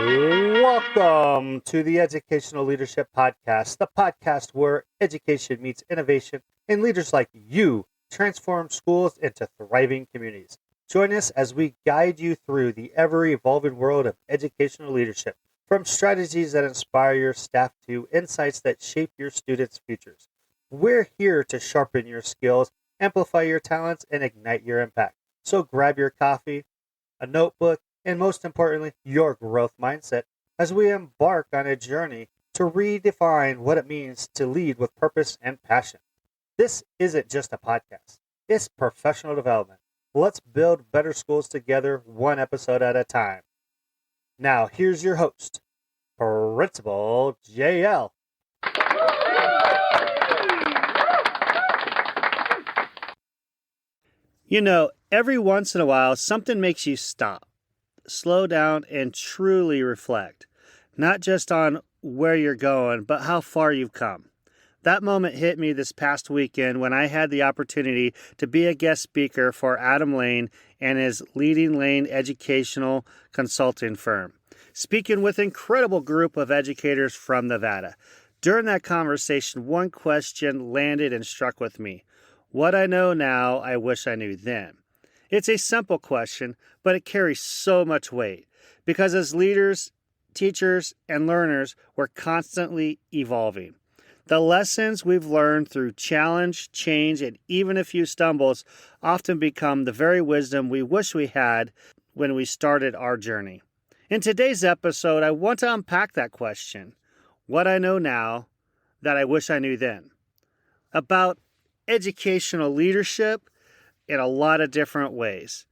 Welcome to the Educational Leadership Podcast, the podcast where education meets innovation and leaders like you transform schools into thriving communities. Join us as we guide you through the ever-evolving world of educational leadership, from strategies that inspire your staff to insights that shape your students' futures. We're here to sharpen your skills, amplify your talents, and ignite your impact. So grab your coffee, a notebook, and most importantly, your growth mindset as we embark on a journey to redefine what it means to lead with purpose and passion. This isn't just a podcast, it's professional development. Let's build better schools together, one episode at a time. Now, here's your host, Principal JL. You know, every once in a while, something makes you stop, slow down, and truly reflect, not just on where you're going, but how far you've come. That moment hit me this past weekend when I had the opportunity to be a guest speaker for Adam Lane and his Leading Lane educational consulting firm, speaking with an incredible group of educators from Nevada. During that conversation, one question landed and struck with me. What I know now, I wish I knew then. It's a simple question, but it carries so much weight because as leaders, teachers, and learners, we're constantly evolving. The lessons we've learned through challenge, change, and even a few stumbles often become the very wisdom we wish we had when we started our journey. In today's episode, I want to unpack that question, what I know now that I wish I knew then, about educational leadership in a lot of different ways.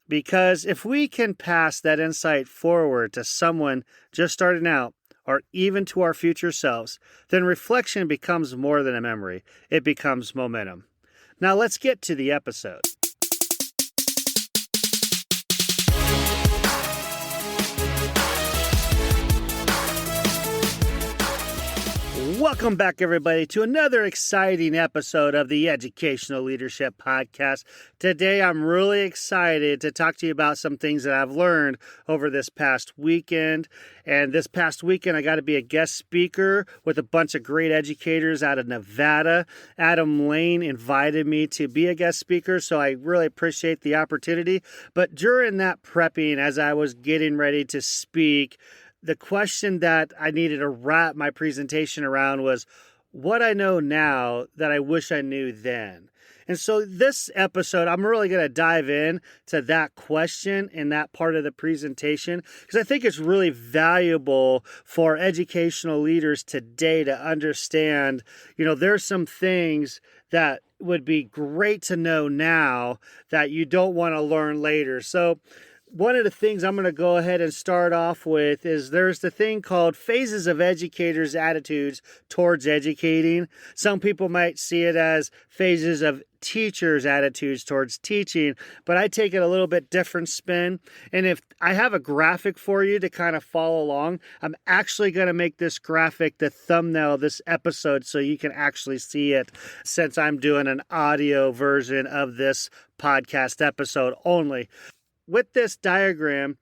Because if we can pass that insight forward to someone just starting out, or even to our future selves, then reflection becomes more than a memory. It becomes momentum. Now let's get to the episode. Welcome back, everybody, to another exciting episode of the Educational Leadership Podcast. Today, I'm really excited to talk to you about some things that I've learned over this past weekend. And this past weekend, I got to be a guest speaker with a bunch of great educators out of Nevada. Adam Lane invited me to be a guest speaker, so I really appreciate the opportunity. But during that prepping, as I was getting ready to speak, the question that I needed to wrap my presentation around was what I know now that I wish I knew then. And so this episode, I'm really going to dive in to that question in that part of the presentation because I think it's really valuable for educational leaders today to understand, there's some things that would be great to know now that you don't want to learn later. So one of the things I'm going to go ahead and start off with is there's the thing called phases of educators' attitudes towards educating. Some people might see it as phases of teachers' attitudes towards teaching, but I take it a little bit different spin. And if I have a graphic for you to kind of follow along, I'm actually going to make this graphic the thumbnail of this episode so you can actually see it since I'm doing an audio version of this podcast episode only. With this diagram,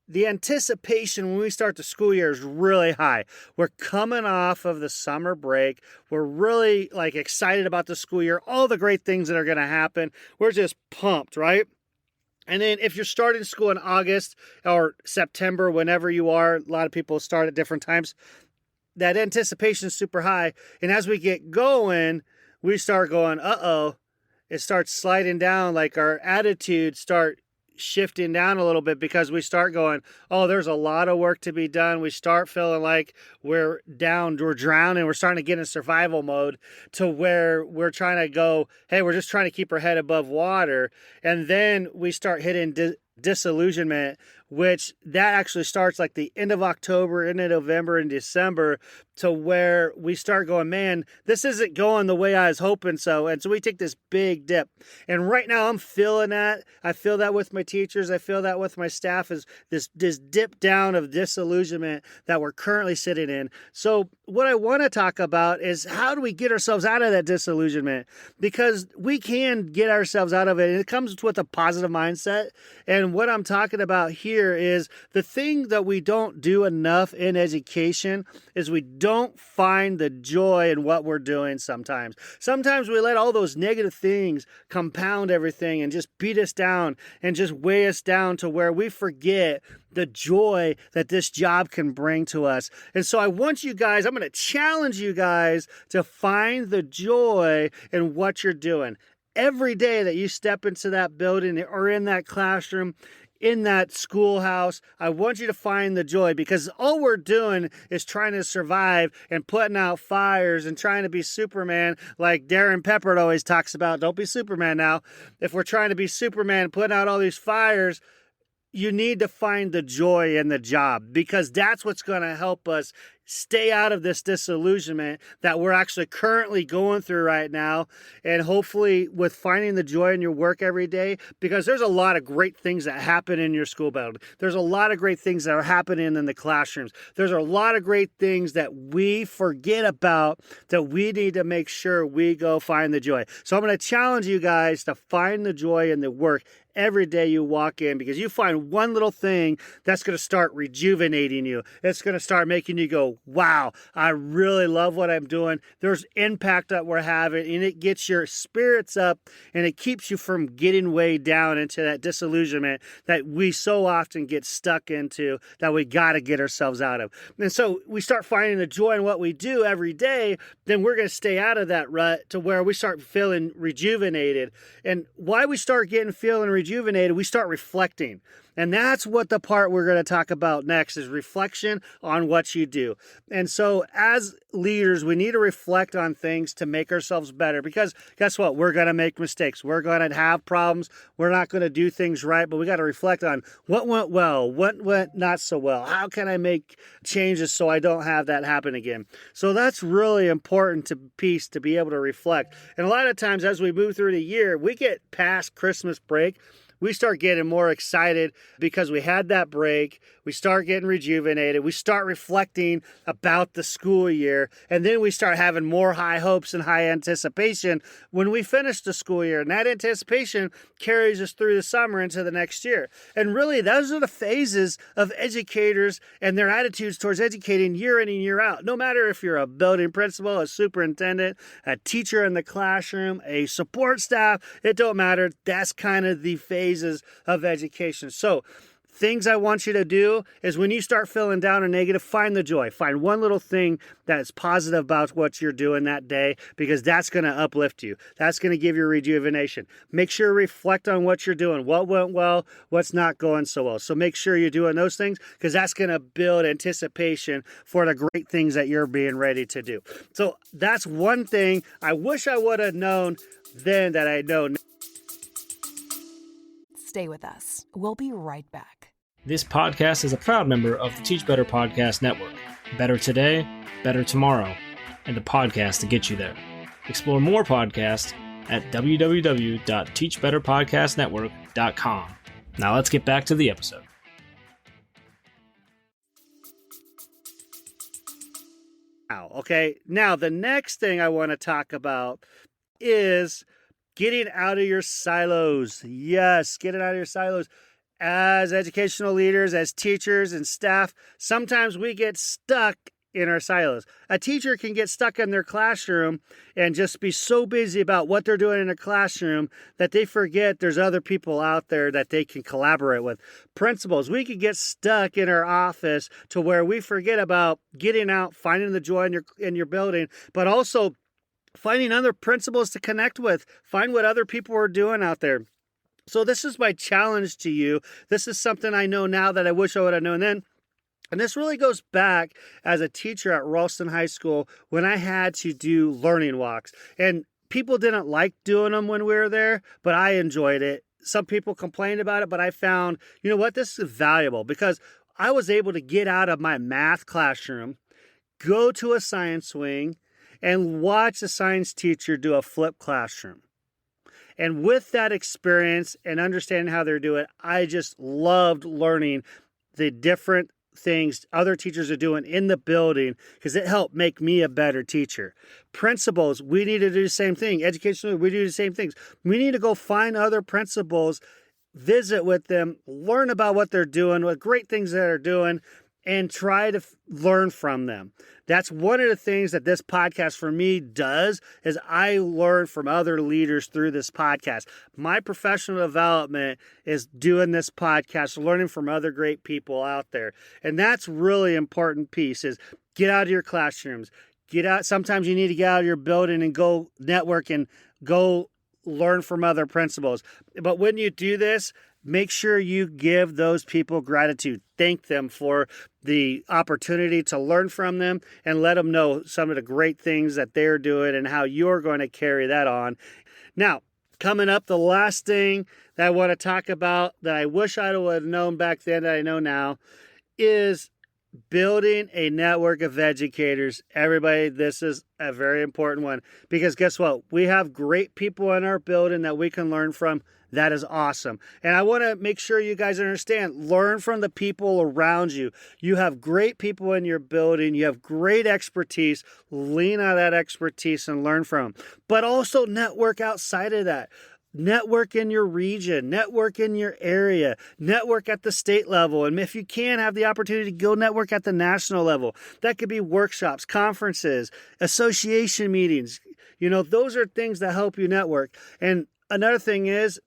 the anticipation when we start the school year is really high. We're coming off of the summer break. We're really excited about the school year, all the great things that are going to happen. We're just pumped, right? And then if you're starting school in August or September, whenever you are, a lot of people start at different times, that anticipation is super high. And as we get going, we start going, it starts sliding down, our attitudes start shifting down a little bit because we start going, there's a lot of work to be done. We start feeling like we're drowning. We're starting to get in survival mode to where we're trying to go, hey, we're just trying to keep our head above water. And then we start hitting disillusionment, which that actually starts the end of October, end of November and December, to where we start going, man, this isn't going the way I was hoping so. And so we take this big dip. And right now I'm feeling that. I feel that with my teachers. I feel that with my staff is this dip down of disillusionment that we're currently sitting in. So what I want to talk about is how do we get ourselves out of that disillusionment? Because we can get ourselves out of it. And it comes with a positive mindset. And what I'm talking about here year is the thing that we don't do enough in education is we don't find the joy in what we're doing sometimes. Sometimes we let all those negative things compound everything and just beat us down and just weigh us down to where we forget the joy that this job can bring to us. And so I want you guys, I'm going to challenge you guys to find the joy in what you're doing. Every day that you step into that building or in that classroom, in that schoolhouse, I want you to find the joy, because all we're doing is trying to survive and putting out fires and trying to be Superman, like Darren Peppard always talks about. Don't be Superman now. If we're trying to be Superman, putting out all these fires, you need to find the joy in the job, because that's what's going to help us stay out of this disillusionment that we're actually currently going through right now. And hopefully with finding the joy in your work every day, because there's a lot of great things that happen in your school building. There's a lot of great things that are happening in the classrooms. There's a lot of great things that we forget about that we need to make sure we go find the joy. So I'm going to challenge you guys to find the joy in the work every day you walk in, because you find one little thing that's going to start rejuvenating you. It's going to start making you go, wow, I really love what I'm doing. There's impact that we're having, and it gets your spirits up, and it keeps you from getting way down into that disillusionment that we so often get stuck into, that we got to get ourselves out of. And so we start finding the joy in what we do every day, then we're going to stay out of that rut to where we start feeling rejuvenated. And why we start feeling rejuvenated, we start reflecting. And that's what the part we're going to talk about next is reflection on what you do. And so as leaders, we need to reflect on things to make ourselves better, because guess what? We're going to make mistakes. We're going to have problems. We're not going to do things right, but we got to reflect on what went well, what went not so well. How can I make changes so I don't have that happen again? So that's really important to be able to reflect. And a lot of times as we move through the year, we get past Christmas break, we start getting more excited because we had that break. We start getting rejuvenated. We start reflecting about the school year. And then we start having more high hopes and high anticipation when we finish the school year. And that anticipation carries us through the summer into the next year. And really, those are the phases of educators and their attitudes towards educating year in and year out. No matter if you're a building principal, a superintendent, a teacher in the classroom, a support staff, it don't matter. That's kind of the phases of education. So things I want you to do is when you start feeling down or negative, find the joy. Find one little thing that's positive about what you're doing that day, because that's going to uplift you. That's going to give you rejuvenation. Make sure to reflect on what you're doing. What went well, what's not going so well. So make sure you're doing those things, because that's going to build anticipation for the great things that you're being ready to do. So that's one thing I wish I would have known then that I know now. Stay with us. We'll be right back. This podcast is a proud member of the Teach Better Podcast Network. Better today, better tomorrow, and the podcast to get you there. Explore more podcasts at www.teachbetterpodcastnetwork.com. Now let's get back to the episode. Okay, now the next thing I want to talk about is getting out of your silos. Yes, getting out of your silos. As educational leaders, as teachers and staff, sometimes we get stuck in our silos. A teacher can get stuck in their classroom and just be so busy about what they're doing in a classroom that they forget there's other people out there that they can collaborate with. Principals, we can get stuck in our office to where we forget about getting out, finding the joy in your building, but also finding other principals to connect with. Find what other people are doing out there. So this is my challenge to you. This is something I know now that I wish I would have known then. And this really goes back as a teacher at Ralston High School when I had to do learning walks. And people didn't like doing them when we were there, but I enjoyed it. Some people complained about it, but I found, you know what, this is valuable because I was able to get out of my math classroom, go to a science wing, and watch a science teacher do a flipped classroom. And with that experience and understanding how they're doing, I just loved learning the different things other teachers are doing in the building because it helped make me a better teacher. Principals, we need to do the same thing. Educationally, we do the same things. We need to go find other principals visit with them, learn about what they're doing, what great things that they're doing, and try to learn from them. That's one of the things that this podcast for me does, is I learn from other leaders through this podcast. My professional development is doing this podcast, learning from other great people out there. And that's really important piece, is get out of your classrooms. Get out. Sometimes you need to get out of your building and go network and go learn from other principals. But when you do this, make sure you give those people gratitude. Thank them for the opportunity to learn from them, and let them know some of the great things that they're doing and how you're going to carry that on. Now, coming up, the last thing that I want to talk about that I wish I would have known back then that I know now is building a network of educators. Everybody, this is a very important one, because guess what? We have great people in our building that we can learn from. That is awesome. And I want to make sure you guys understand, learn from the people around you. You have great people in your building. You have great expertise. Lean on that expertise and learn from them. But also network outside of that. Network in your region, network in your area, network at the state level. And if you can, have the opportunity to go network at the national level. That could be workshops, conferences, association meetings. Those are things that help you network. And another thing is,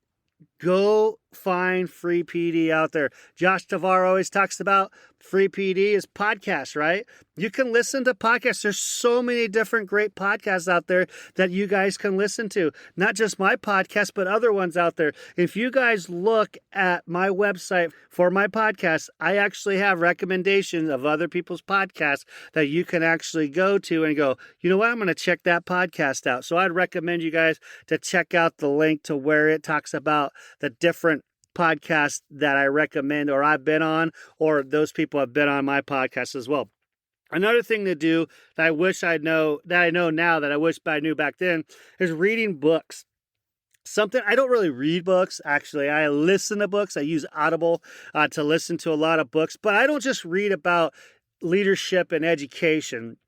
go find free PD out there. Josh Tavar always talks about free PD is podcasts, right? You can listen to podcasts. There's so many different great podcasts out there that you guys can listen to. Not just my podcast, but other ones out there. If you guys look at my website for my podcast, I actually have recommendations of other people's podcasts that you can actually go to and go, you know what, I'm going to check that podcast out. So I'd recommend you guys to check out the link to where it talks about the different podcasts that I recommend, or I've been on, or those people have been on my podcast as well. Another thing to do that I wish I know now that I wish I knew back then is reading books. Something I don't really read books, actually. I listen to books. I use Audible to listen to a lot of books, but I don't just read about leadership and education.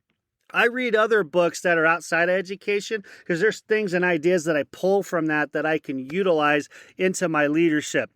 I read other books that are outside of education, because there's things and ideas that I pull from that I can utilize into my leadership.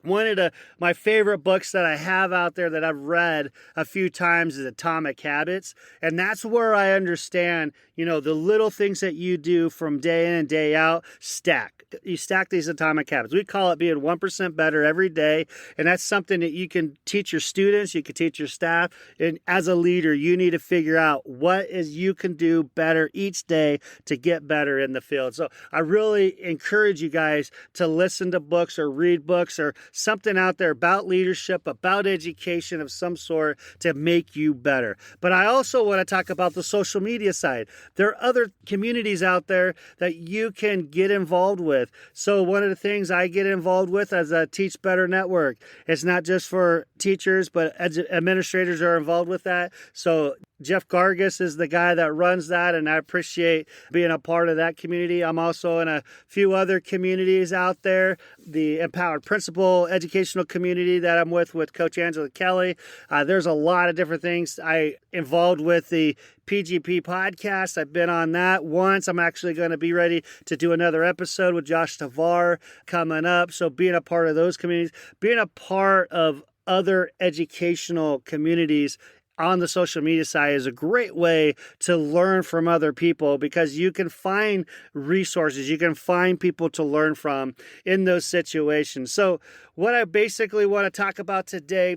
One of my favorite books that I have out there that I've read a few times is Atomic Habits. And that's where I understand, the little things that you do from day in and day out stack. You stack these atomic habits. We call it being 1% better every day. And that's something that you can teach your students, you can teach your staff. And as a leader, you need to figure out what is you can do better each day to get better in the field. So I really encourage you guys to listen to books or read books or something out there about leadership, about education of some sort to make you better. But I also want to talk about the social media side. There are other communities out there that you can get involved with. So one of the things I get involved with as a Teach Better Network, it's not just for teachers, but administrators are involved with that. So Jeff Gargis is the guy that runs that, and I appreciate being a part of that community. I'm also in a few other communities out there, the Empowered Principal educational community that I'm with Coach Angela Kelly. There's a lot of different things. I involved with the PGP podcast. I've been on that once. I'm actually going to be ready to do another episode with Josh Tavar coming up. So being a part of those communities, being a part of other educational communities on the social media side is a great way to learn from other people, because you can find resources, you can find people to learn from in those situations. So what I basically want to talk about today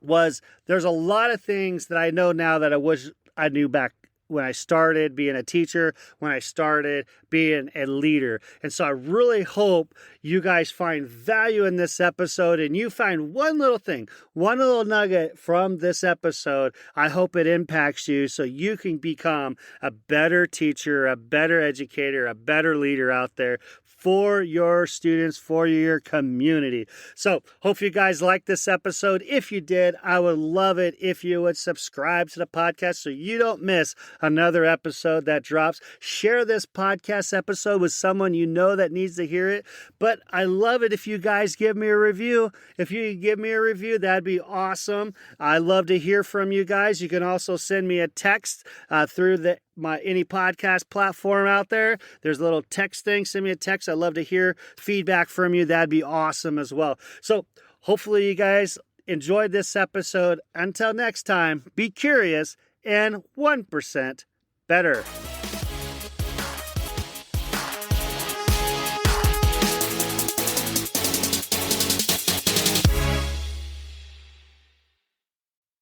was there's a lot of things that I know now that I wish I knew back when I started being a teacher, when I started being a leader. And so I really hope you guys find value in this episode and you find one little thing, one little nugget from this episode. I hope it impacts you so you can become a better teacher, a better educator, a better leader out there for your students, for your community. So hope you guys liked this episode. If you did, I would love it if you would subscribe to the podcast so you don't miss another episode that drops. Share this podcast episode with someone you know that needs to hear it. But I love it if you guys give me a review. If you give me a review, that'd be awesome. I love to hear from you guys. You can also send me a text through the any podcast platform out there. There's a little text thing. Send me a text. I'd love to hear feedback from you. That'd be awesome as well. So hopefully you guys enjoyed this episode. Until next time, be curious and 1% better.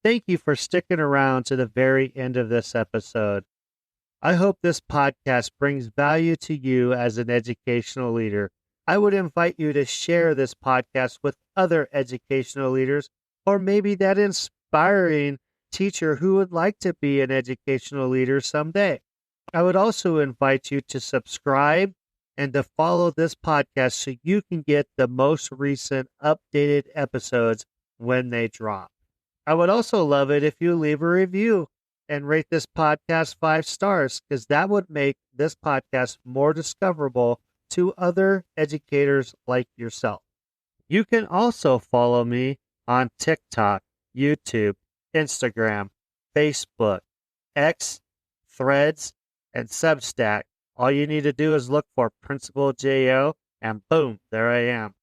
Thank you for sticking around to the very end of this episode. I hope this podcast brings value to you as an educational leader. I would invite you to share this podcast with other educational leaders, or maybe that inspiring teacher who would like to be an educational leader someday. I would also invite you to subscribe and to follow this podcast so you can get the most recent updated episodes when they drop. I would also love it if you leave a review and rate this podcast 5 stars, because that would make this podcast more discoverable to other educators like yourself. You can also follow me on TikTok, YouTube, Instagram, Facebook, X, Threads, and Substack. All you need to do is look for Principal J.O., and boom, there I am.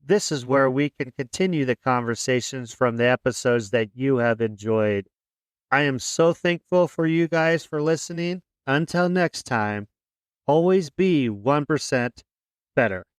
This is where we can continue the conversations from the episodes that you have enjoyed. I am so thankful for you guys for listening. Until next time, always be 1% better.